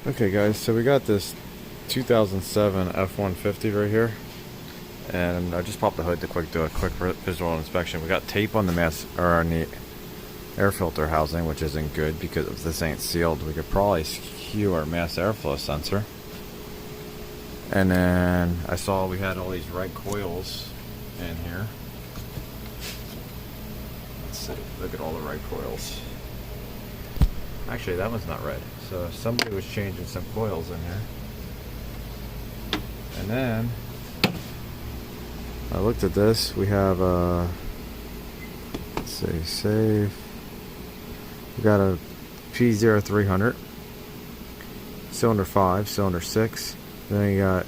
Okay guys, so we got this 2007 F-150 right here, and I just popped the hood to do a quick visual inspection. We got tape on the air filter housing, which isn't good because if this ain't sealed, we could probably skew our mass airflow sensor. And then I saw we had all these red coils in here. Let's see, look at all the red coils. Actually, that one's not red. So somebody was changing some coils in here. And then I looked at this. We have let's see, save. We got a P0300, cylinder 5, cylinder 6. Then you got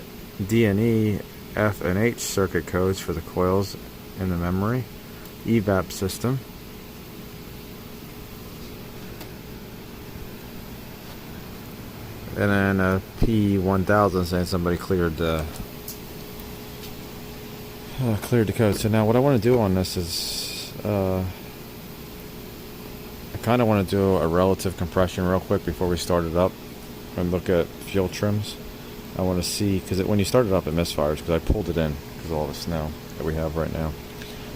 D&E, F and H circuit codes for the coils in the memory, EVAP system. And then a P1000 saying somebody cleared the code. So now what I want to do on this is I kind of want to do a relative compression real quick before we start it up and look at fuel trims. I want to see, because when you start it up it misfires, because I pulled it in because of all the snow that we have right now.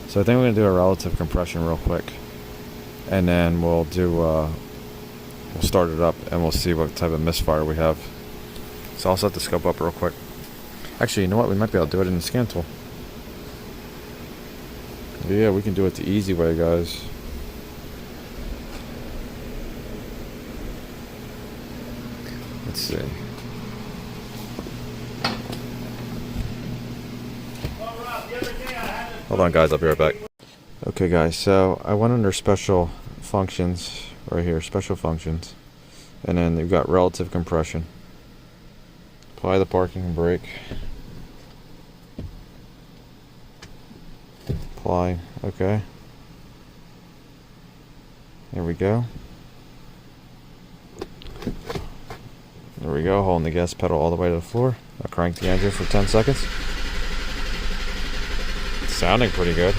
So I think we're going to do a relative compression real quick, and then we'll do we'll start it up and we'll see what type of misfire we have. So I'll set the scope up real quick. Actually, you know what? We might be able to do it in the scan tool. Yeah, we can do it the easy way, guys. Let's see. Hold on, guys. I'll be right back. Okay, guys. So I went under special functions. Right here, special functions, and then you've got relative compression. Apply the parking brake. Apply. Okay. There we go. There we go. Holding the gas pedal all the way to the floor. I'll crank the engine for 10 seconds. It's sounding pretty good.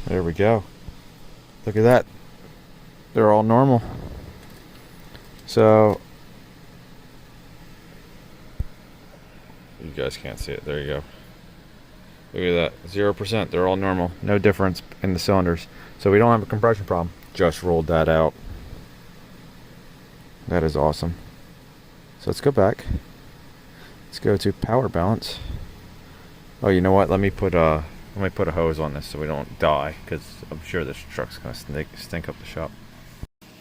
There we go. Look at that. They're all normal. So you guys can't see it. There you go. Look at that. 0%. They're all normal. No difference in the cylinders. So we don't have a compression problem. Just rolled that out. That is awesome. So let's go back. Let's go to power balance. Oh, you know what? Let me put a hose on this so we don't die, because I'm sure this truck's gonna stink up the shop.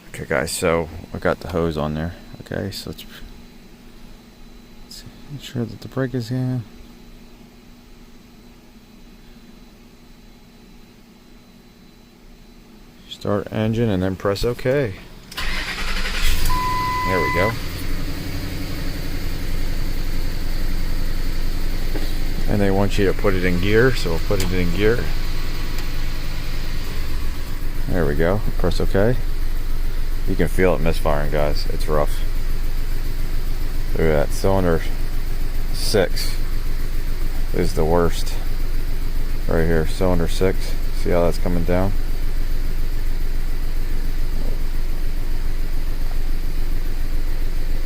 Okay guys, so I got the hose on there. Okay, so let's make sure that the brake is in. Start engine and then press OK. There we go. And they want you to put it in gear, so we'll put it in gear. There we go. Press OK. You can feel it misfiring, guys. It's rough. Look at that. Cylinder 6 is the worst. Right here. Cylinder 6. See how that's coming down?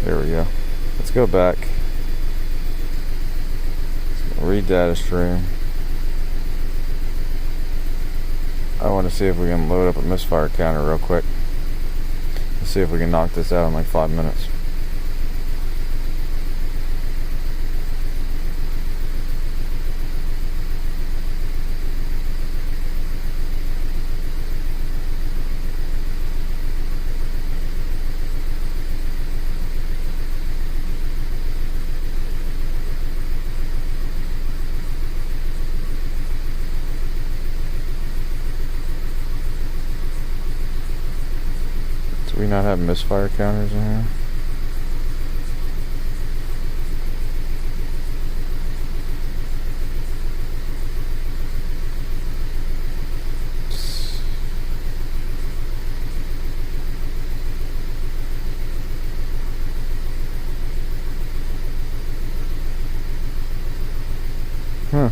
There we go. Let's go back. Read data stream. I want to see if we can load up a misfire counter real quick. Let's see if we can knock this out in like 5 minutes. Do we not have misfire counters in here? Huh.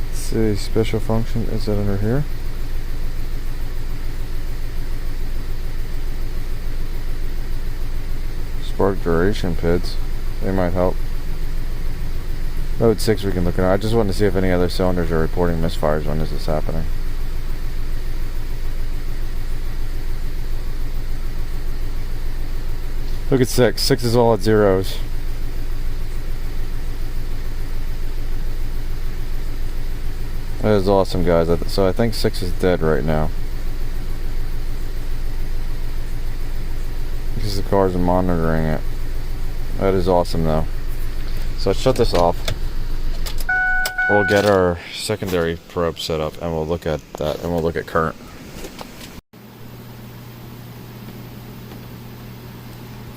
Let's see, special function, is that under here? Spark duration PIDs. They might help. Mode 6 we can look at. I just wanted to see if any other cylinders are reporting misfires when this is happening. Look at 6. 6 is all at zeros. That is awesome, guys. So I think 6 is dead right now. Because the cars are monitoring it. That is awesome, though. So let's shut this off. We'll get our secondary probe set up, and we'll look at that, and we'll look at current.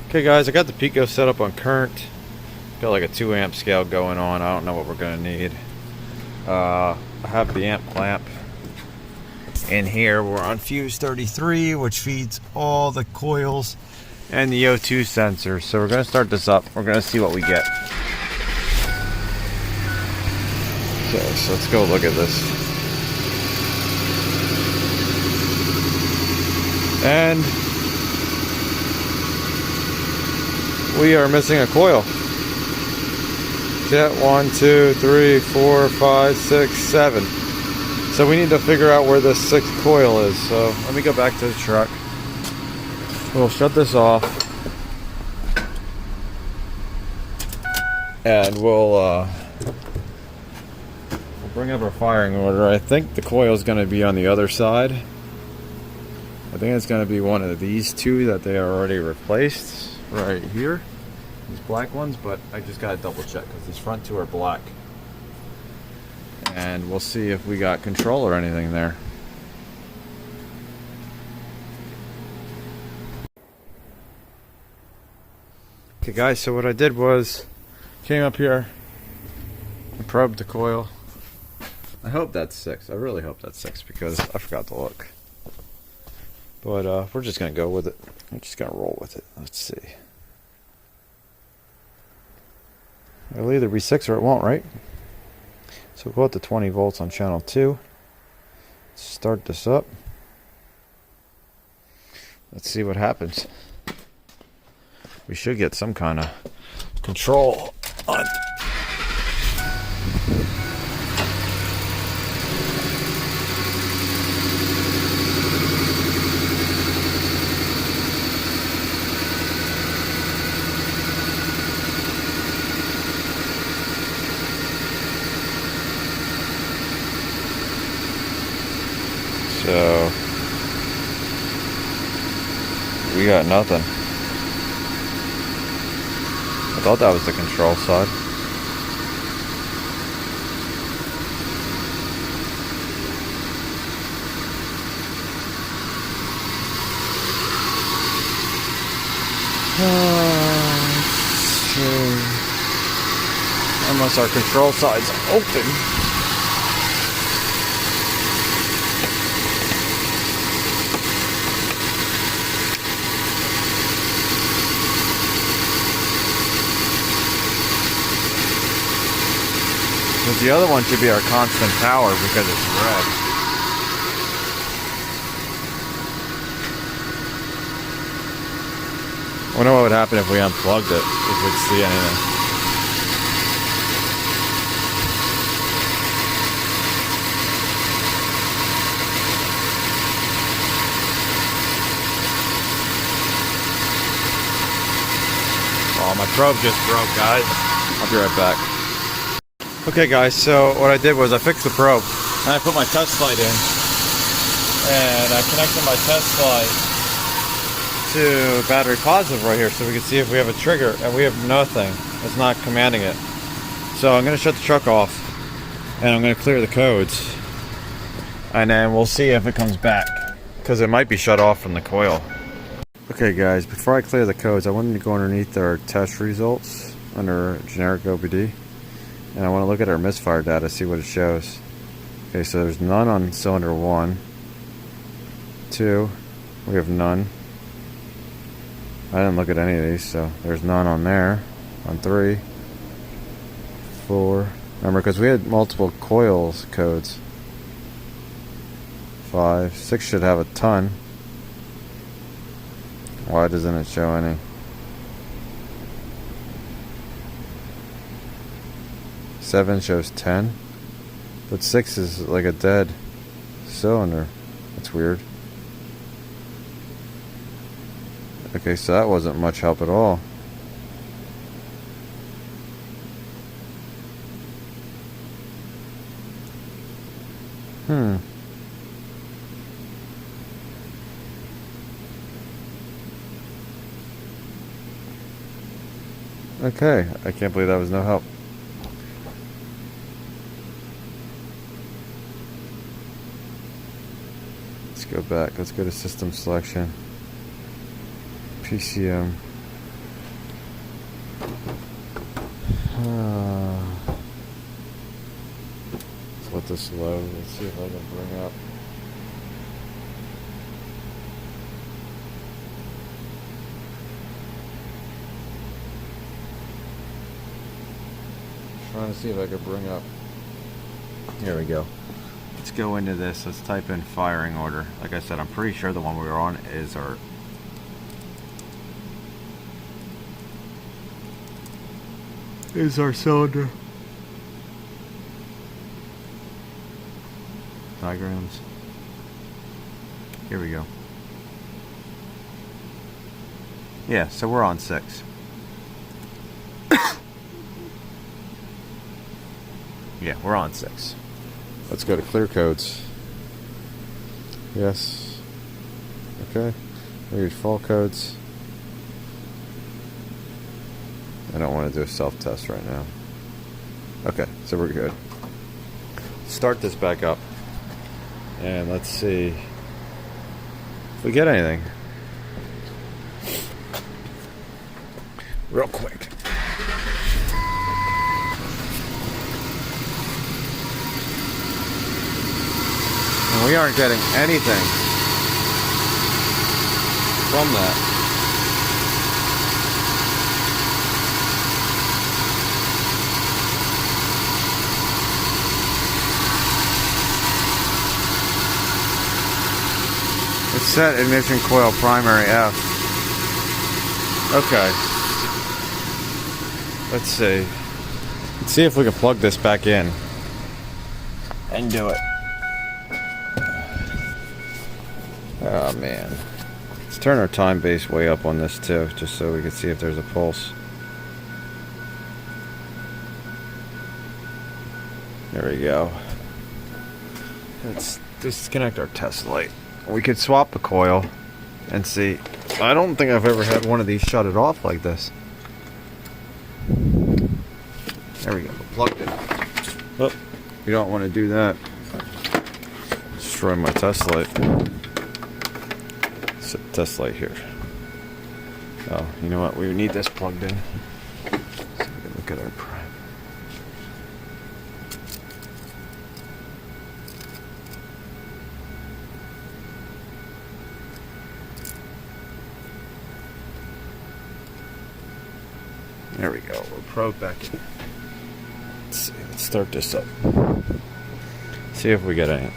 Okay, guys, I got the Pico set up on current. Got like a 2 amp scale going on. I don't know what we're gonna need. I have the amp clamp in here. We're on fuse 33, which feeds all the coils and the O2 sensor. So we're gonna start this up. We're gonna see what we get. Okay, so let's go look at this. And we are missing a coil. Jet 1, 2, 3, 4, 5, 6, 7. So we need to figure out where this 6th coil is. So let me go back to the truck. We'll shut this off. And we'll bring up our firing order. I think the coil is going to be on the other side. I think it's going to be one of these two that they are already replaced right here. These black ones, but I just got to double check because these front two are black. And we'll see if we got control or anything there. Okay guys, so what I did was came up here and probed the coil. I hope that's 6. I really hope that's 6 because I forgot to look. But we're just gonna go with it. I'm just gonna roll with it. Let's see. It'll either be 6 or it won't, right? So we'll go up to 20 volts on channel 2. Let's start this up. Let's see what happens. We should get some kind of control on. So we got nothing. I thought that was the control side. Unless our control side's open. The other one should be our constant power because it's red. I wonder what would happen if we unplugged it, if we'd see anything. Oh, my probe just broke, guys. I'll be right back. Okay guys, so what I did was I fixed the probe and I put my test light in and I connected my test light to battery positive right here so we can see if we have a trigger, and we have nothing. It's not commanding it. So I'm going to shut the truck off and I'm going to clear the codes and then we'll see if it comes back because it might be shut off from the coil. Okay guys, before I clear the codes I wanted to go underneath our test results under generic OBD. And I want to look at our misfire data, see what it shows. Okay, so there's none on cylinder 1. 2, we have none. I didn't look at any of these, so there's none on there. On 3, 4, Remember, because we had multiple coils codes. 5, 6 should have a ton. Why doesn't it show any? 7 shows 10, but 6 is like a dead cylinder. That's weird. Okay, so that wasn't much help at all. Okay, I can't believe that was no help. Let's go back. Let's go to system selection. PCM. Let's let this load. Let's see if I can bring up. Trying to see if I could bring up. Here we go. Let's go into this. Let's type in firing order. Like I said, I'm pretty sure the one we were on is our cylinder. Diagrams. Here we go. Yeah, so we're on 6. Yeah, we're on 6. Let's go to clear codes. Yes. Okay. Here's fault codes. I don't want to do a self-test right now. Okay, so we're good. Start this back up. And let's see if we get anything. Real quick. And we aren't getting anything from that. It's set ignition coil primary F. Okay. Let's see. Let's see if we can plug this back in and do it. Oh man. Let's turn our time base way up on this too, just so we can see if there's a pulse. There we go. Let's disconnect our test light. We could swap the coil and see. I don't think I've ever had one of these shut it off like this. There we go. Plugged it. Oh, you don't want to do that. Destroy my test light. Set the test light here. Oh, you know what? We need this plugged in. So we can look at our prime. There we go. We're probe back in. Let's see. Let's start this up. See if we get any.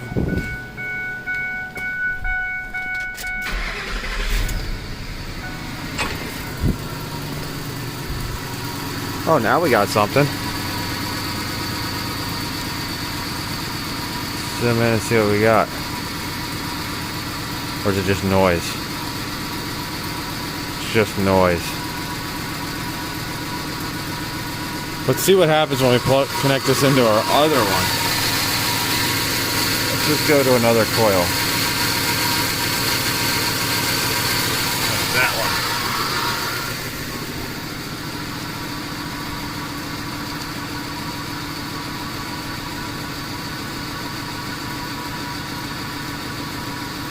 Oh, now we got something. Zoom in and see what we got. Or is it just noise? It's just noise. Let's see what happens when we connect this into our other one. Let's just go to another coil. That's that one.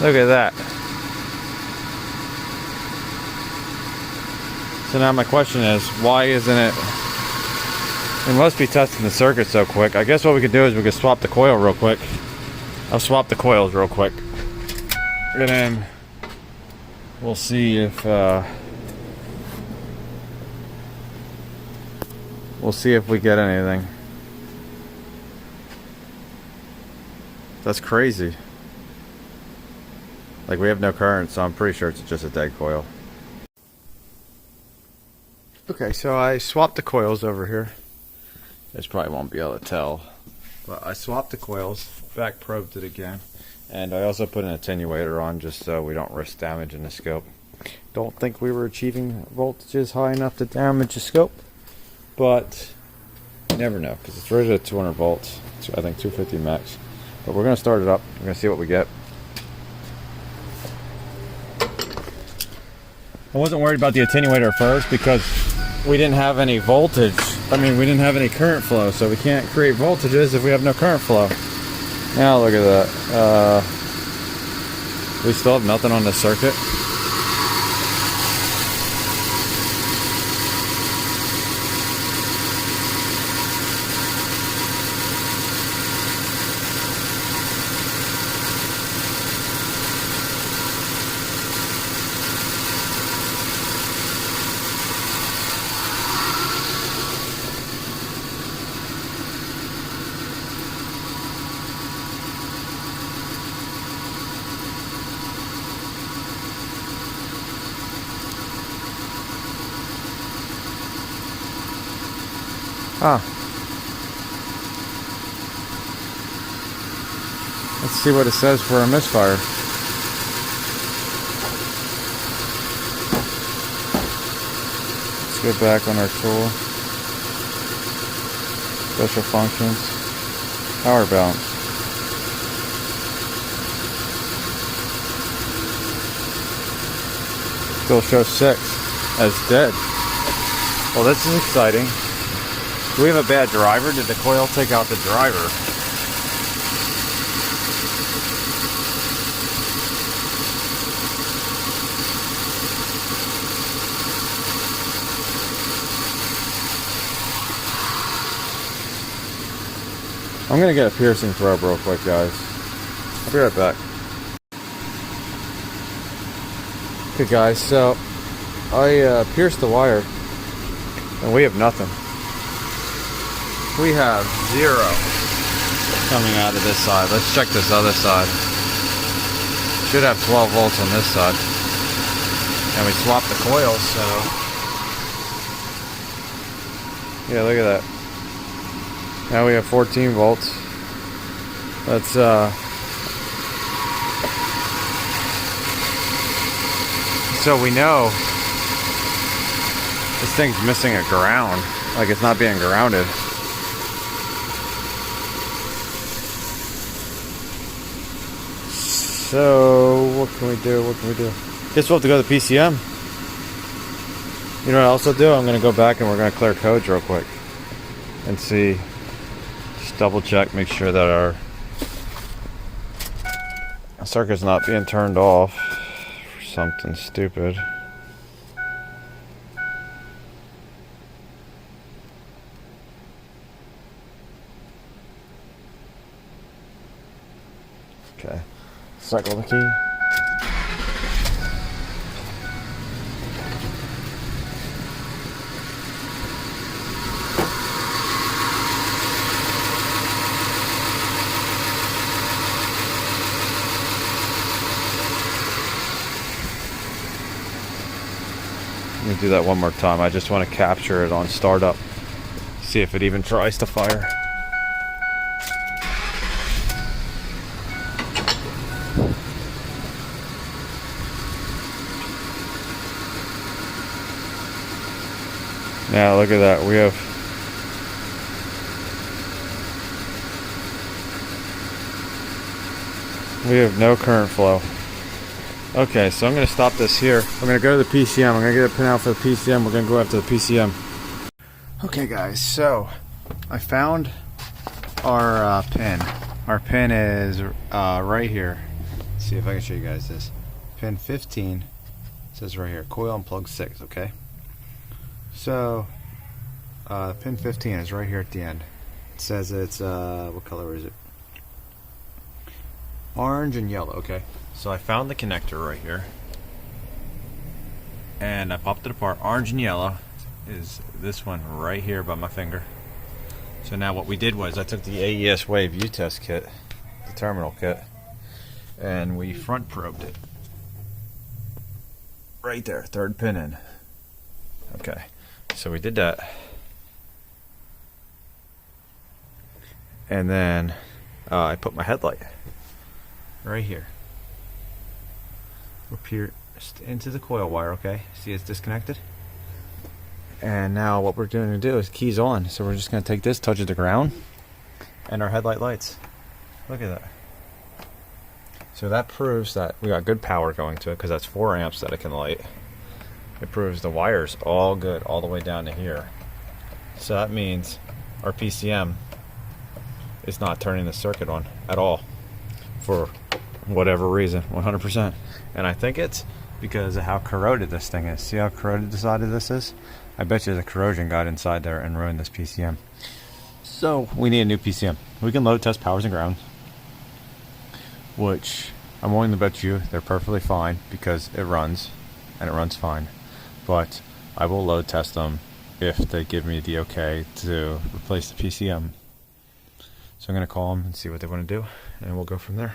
Look at that. So now my question is, why isn't it... We must be testing the circuit so quick. I guess what we could do is we could swap the coil real quick. I'll swap the coils real quick. And then we'll see if we get anything. That's crazy. Like, we have no current, so I'm pretty sure it's just a dead coil. Okay, so I swapped the coils over here. You guys probably won't be able to tell, but I swapped the coils, back probed it again, and I also put an attenuator on just so we don't risk damaging the scope. Don't think we were achieving voltages high enough to damage the scope, but you never know, because it's rated at 200 volts. I think 250 max. But we're going to start it up. We're going to see what we get. I wasn't worried about the attenuator first because we didn't have any voltage. I mean, we didn't have any current flow, so we can't create voltages if we have no current flow. Now look at that. We still have nothing on the circuit. Let's see what it says for a misfire. Let's go back on our tool. Special functions. Power balance. Still shows 6 as dead. Well, this is exciting. Do we have a bad driver? Did the coil take out the driver? I'm gonna get a piercing probe real quick, guys. I'll be right back. Okay, guys, so I pierced the wire, and we have nothing. We have 0 coming out of this side. Let's check this other side. Should have 12 volts on this side. And we swapped the coils, so yeah, look at that. Now we have 14 volts. That's so we know this thing's missing a ground. Like, it's not being grounded. So what can we do? What can we do? Guess we'll have to go to the PCM. You know what else I'll do? I'm gonna go back and we're gonna clear codes real quick and see. Just double check, make sure that our circuit's not being turned off for something stupid. Okay, cycle the key. Let me do that one more time. I just want to capture it on startup. See if it even tries to fire. Now look at that. We have no current flow. Okay, so I'm going to stop this here. I'm going to go to the PCM. I'm going to get a pinout for the PCM. We're going to go after the PCM. Okay, guys, so I found our pin. Our pin is right here. Let's see if I can show you guys this. Pin 15 says right here, coil and plug 6, okay? So, pin 15 is right here at the end. It says it's, what color is it? Orange and yellow, okay. So I found the connector right here. And I popped it apart. Orange and yellow is this one right here by my finger. So now what we did was I took the AES Wave Utest kit the terminal kit, and we front probed it. Right there, third pin in. Okay, so we did that. And then I put my headlight right here. Up here into the coil wire, okay? See it's disconnected? And now what we're going to do is keys on. So we're just going to take this, touch it to the ground, and our headlight lights. Look at that. So that proves that we got good power going to it, because that's 4 amps that it can light. It proves the wire's all good all the way down to here. So that means our PCM is not turning the circuit on at all for whatever reason, 100%. And I think it's because of how corroded this thing is. See how corroded the side of this is? I bet you the corrosion got inside there and ruined this PCM. So we need a new PCM. We can load test powers and grounds, which I'm willing to bet you they're perfectly fine because it runs and it runs fine. But I will load test them if they give me the okay to replace the PCM. So I'm going to call them and see what they want to do, and we'll go from there.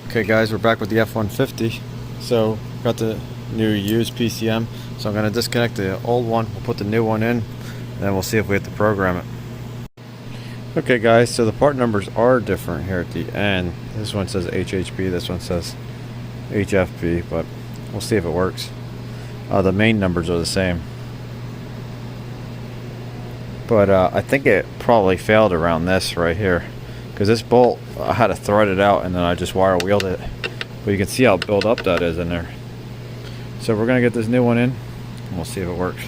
Okay guys, we're back with the F-150. So got the new used PCM. So I'm going to disconnect the old one, we'll put the new one in, and then we'll see if we have to program it. Okay guys, so the part numbers are different here at the end. This one says HHB, this one says HFB, but we'll see if it works. The main numbers are the same. But I think it probably failed around this right here, because this bolt, I had to thread it out and then I just wire wheeled it. But you can see how built up that is in there. So we're going to get this new one in and we'll see if it works.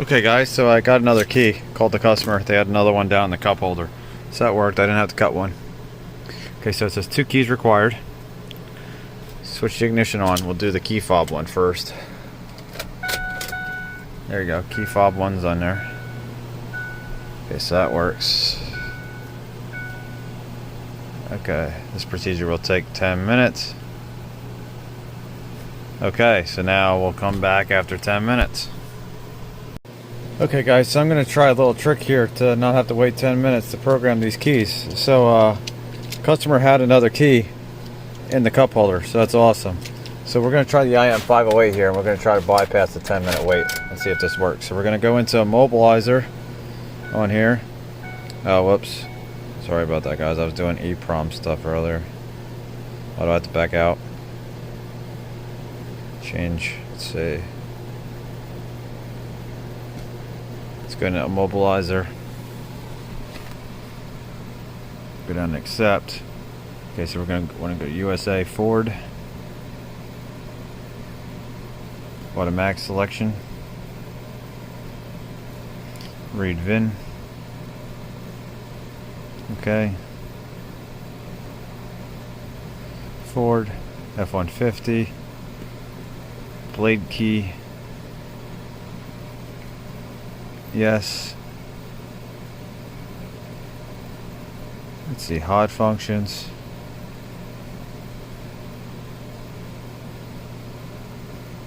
Okay guys, so I got another key, called the customer, they had another one down in the cup holder. So that worked, I didn't have to cut one. Okay, so it says 2 keys required. Switch the ignition on, we'll do the key fob one first. There you go, key fob one's on there. Okay, so that works. Okay, this procedure will take 10 minutes. Okay, so now we'll come back after 10 minutes. Okay guys, so I'm going to try a little trick here to not have to wait 10 minutes to program these keys. So customer had another key in the cup holder, so that's awesome. So we're going to try the IM508 here, and we're going to try to bypass the 10-minute wait and see if this works. So we're going to go into immobilizer on here. Oh, whoops. Sorry about that guys, I was doing EEPROM stuff earlier. Why do I have to back out? Change, let's see. Let's go into immobilizer. Go down to accept. Okay, so we're going to want to go to USA Ford. Automatic selection. Read VIN. Okay. Ford F-150. Blade key. Yes. Let's see, HOD functions.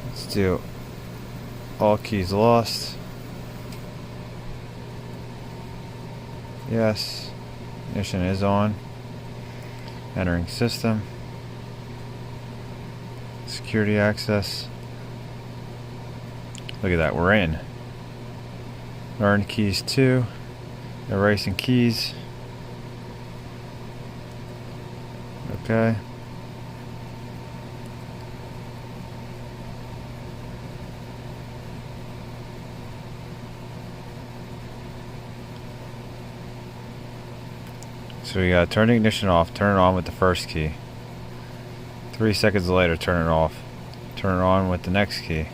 Let's do all keys lost. Yes. Ignition is on. Entering system. Security access. Look at that, we're in. Learn keys 2. Erasing keys. Okay. So we gotta turn the ignition off, turn it on with the first key. 3 seconds later, turn it off. Turn it on with the next key.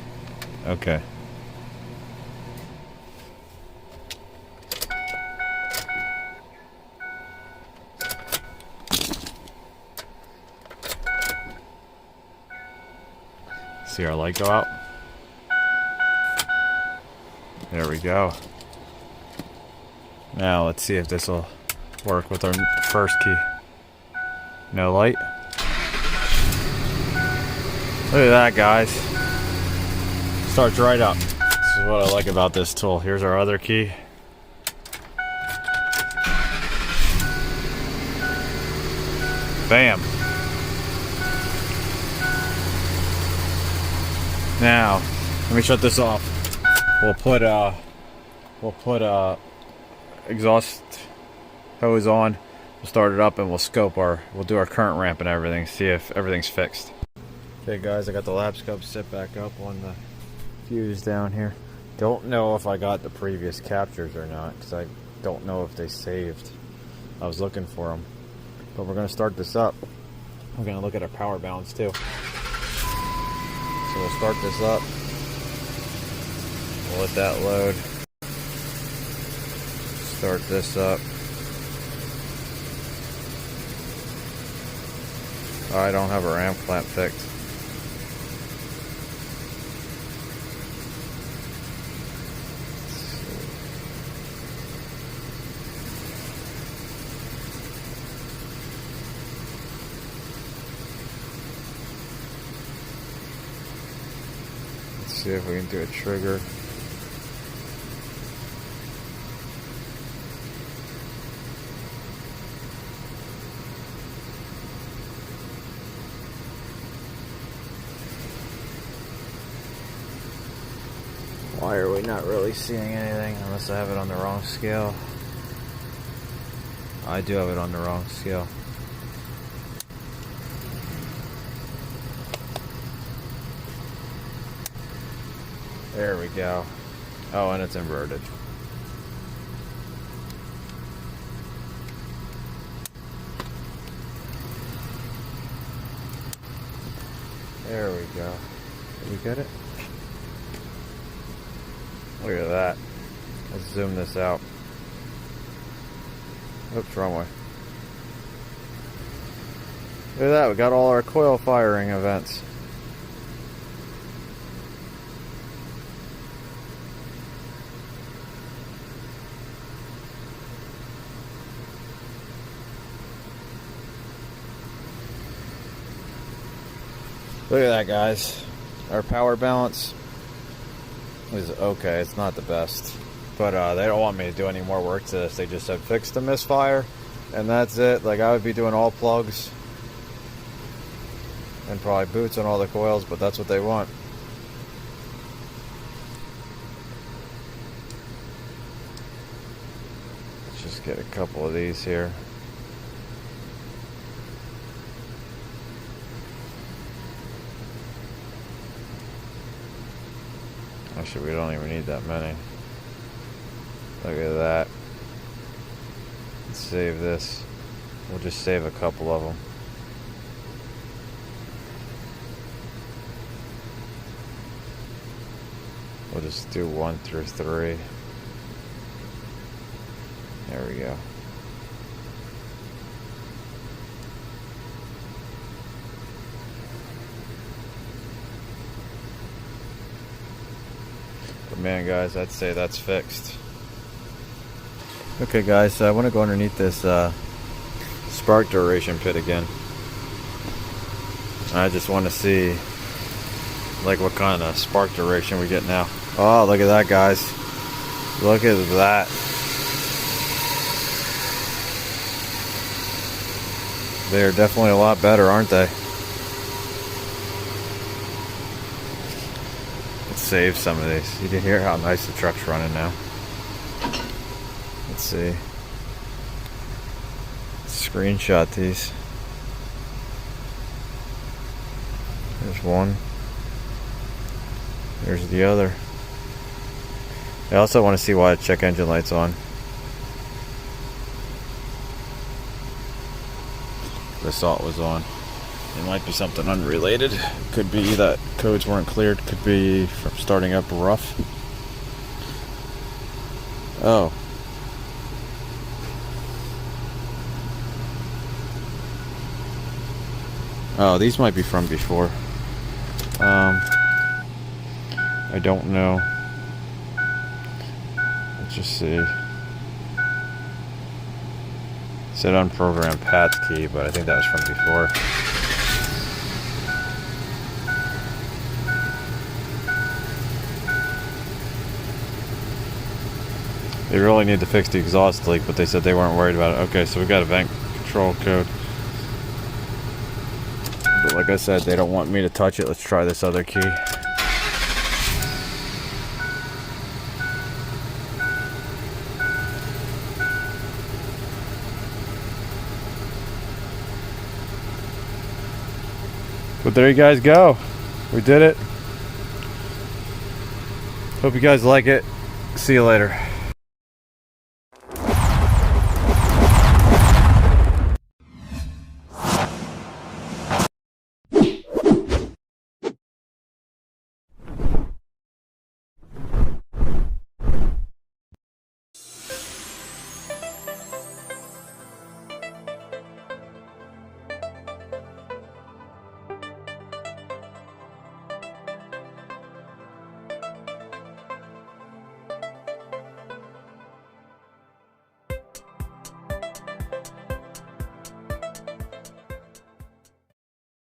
Okay. See our light go out? There we go. Now let's see if this will work with our first key. No light. Look at that, guys. Starts right up. This is what I like about this tool. Here's our other key. Bam. Now, let me shut this off. We'll put exhaust hose on. We'll start it up and we'll do our current ramp and everything. See if everything's fixed. Okay, guys, I got the lap scope set back up on the fuse down here. Don't know if I got the previous captures or not because I don't know if they saved. I was looking for them, but we're gonna start this up. We're gonna look at our power balance too. So we'll start this up. We'll let that load. Start this up. I don't have a ramp clamp fixed. See if we can do a trigger. Why are we not really seeing anything unless I have it on the wrong scale? I do have it on the wrong scale. There we go. Oh, and it's inverted. There we go. Did we get it? Look at that. Let's zoom this out. Oops, wrong way. Look at that, we got all our coil firing events. Look at that, guys. Our power balance is okay. It's not the best, but they don't want me to do any more work to this. They just said fix the misfire and that's it. Like, I would be doing all plugs and probably boots on all the coils, but that's what they want. Let's just get a couple of these here. Actually, we don't even need that many. Look at that. Let's save this. We'll just save a couple of them. We'll just do 1 through 3. There we go. But man, guys, I'd say that's fixed. Okay, guys, so I want to go underneath this spark duration pit again. I just want to see like what kind of spark duration we get now. Oh, look at that, guys. Look at that. They are definitely a lot better, aren't they? Let's save some of these. You can hear how nice the truck's running now. Let's see. Screenshot these. There's one. There's the other. I also want to see why the check engine light's on. The salt was on. It might be something unrelated. Could be that codes weren't cleared. Could be from starting up rough. Oh. Oh, these might be from before. I don't know. Let's just see. It said unprogrammed path key, but I think that was from before. They really need to fix the exhaust leak, but they said they weren't worried about it. Okay, so we got a vent control code. But like I said, they don't want me to touch it. Let's try this other key. But there you guys go. We did it. Hope you guys like it. See you later.